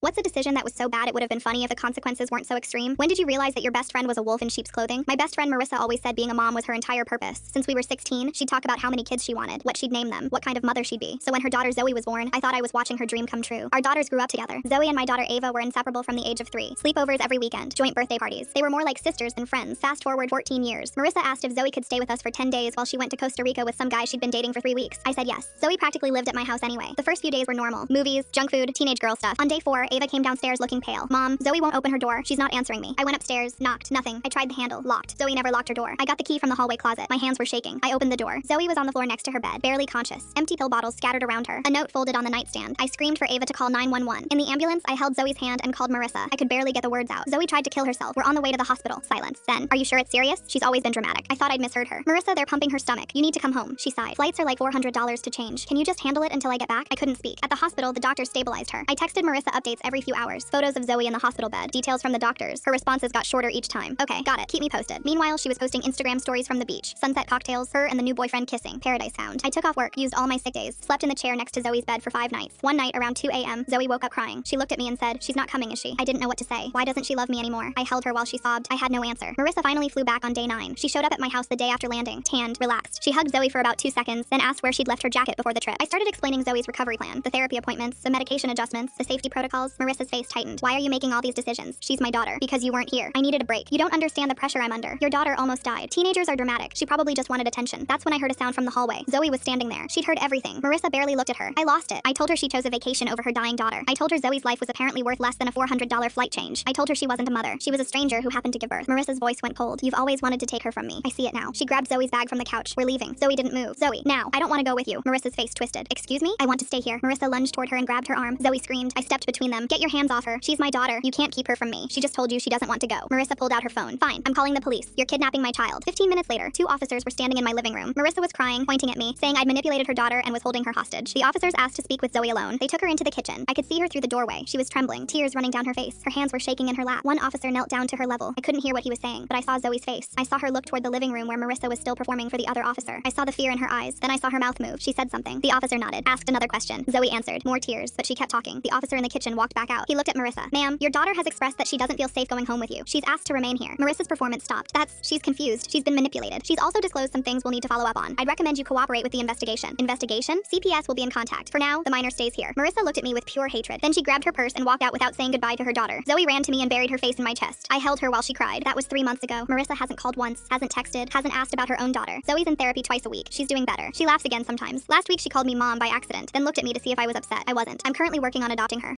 What's a decision that was so bad it would have been funny if the consequences weren't so extreme? When did you realize that your best friend was a wolf in sheep's clothing? My best friend Marissa always said being a mom was her entire purpose. Since we were 16, she'd talk about how many kids she wanted, what she'd name them, what kind of mother she'd be. So when her daughter Zoe was born, I thought I was watching her dream come true. Our daughters grew up together. Zoe and my daughter Ava were inseparable from the age of 3. Sleepovers every weekend, joint birthday parties. They were more like sisters than friends. Fast forward 14 years. Marissa asked if Zoe could stay with us for 10 days while she went to Costa Rica with some guy she'd been dating for 3 weeks. I said yes. Zoe practically lived at my house anyway. The first few days were normal. Movies, junk food, teenage girl stuff. On day 4, Ava came downstairs looking pale. Mom, Zoe won't open her door. She's not answering me. I went upstairs, knocked, nothing. I tried the handle, locked. Zoe never locked her door. I got the key from the hallway closet. My hands were shaking. I opened the door. Zoe was on the floor next to her bed, barely conscious. Empty pill bottles scattered around her. A note folded on the nightstand. I screamed for Ava to call 911. In the ambulance, I held Zoe's hand and called Marissa. I could barely get the words out. Zoe tried to kill herself. We're on the way to the hospital. Silence. Then, are you sure it's serious? She's always been dramatic. I thought I'd misheard her. Marissa, they're pumping her stomach. You need to come home. She sighed. Flights are like $400 to change. Can you just handle it until I get back? I couldn't speak. At the hospital, the doctor stabilized her. I texted Marissa updates every few hours. Photos of Zoe in the hospital bed. Details from the doctors. Her responses got shorter each time. Okay, got it. Keep me posted. Meanwhile, she was posting Instagram stories from the beach. Sunset cocktails, her and the new boyfriend kissing. Paradise found. I took off work, used all my sick days, slept in the chair next to Zoe's bed for 5 nights. One night around 2 a.m., Zoe woke up crying. She looked at me and said, "She's not coming, is she?" I didn't know what to say. Why doesn't she love me anymore? I held her while she sobbed. I had no answer. Marissa finally flew back on day 9. She showed up at my house the day after landing, tanned, relaxed. She hugged Zoe for about 2 seconds, then asked where she'd left her jacket before the trip. I started explaining Zoe's recovery plan, the therapy appointments, the medication adjustments, the safety protocols. Marissa's face tightened. Why are you making all these decisions? She's my daughter. Because you weren't here. I needed a break. You don't understand the pressure I'm under. Your daughter almost died. Teenagers are dramatic. She probably just wanted attention. That's when I heard a sound from the hallway. Zoe was standing there. She'd heard everything. Marissa barely looked at her. I lost it. I told her she chose a vacation over her dying daughter. I told her Zoe's life was apparently worth less than a $400 flight change. I told her she wasn't a mother. She was a stranger who happened to give birth. Marissa's voice went cold. You've always wanted to take her from me. I see it now. She grabbed Zoe's bag from the couch. We're leaving. Zoe didn't move. Zoe, now. I don't want to go with you. Marissa's face twisted. Excuse me? I want to stay here. Marissa lunged toward her and grabbed her arm. Zoe screamed. I stepped between them. Get your hands off her. She's my daughter. You can't keep her from me. She just told you she doesn't want to go. Marissa pulled out her phone. Fine. I'm calling the police. You're kidnapping my child. 15 minutes later, 2 officers were standing in my living room. Marissa was crying, pointing at me, saying I'd manipulated her daughter and was holding her hostage. The officers asked to speak with Zoe alone. They took her into the kitchen. I could see her through the doorway. She was trembling, tears running down her face. Her hands were shaking in her lap. One officer knelt down to her level. I couldn't hear what he was saying, but I saw Zoe's face. I saw her look toward the living room where Marissa was still performing for the other officer. I saw the fear in her eyes. Then I saw her mouth move. She said something. The officer nodded, asked another question. Zoe answered. More tears, but she kept talking. The officer in the kitchen walked back out. He looked at Marissa. Ma'am, your daughter has expressed that she doesn't feel safe going home with you. She's asked to remain here. Marissa's performance stopped. She's confused. She's been manipulated. She's also disclosed some things we'll need to follow up on. I'd recommend you cooperate with the investigation. Investigation? CPS will be in contact. For now, the minor stays here. Marissa looked at me with pure hatred. Then she grabbed her purse and walked out without saying goodbye to her daughter. Zoe ran to me and buried her face in my chest. I held her while she cried. That was 3 months ago. Marissa hasn't called once, hasn't texted, hasn't asked about her own daughter. Zoe's in therapy twice a week. She's doing better. She laughs again sometimes. Last week she called me mom by accident, then looked at me to see if I was upset. I wasn't. I'm currently working on adopting her.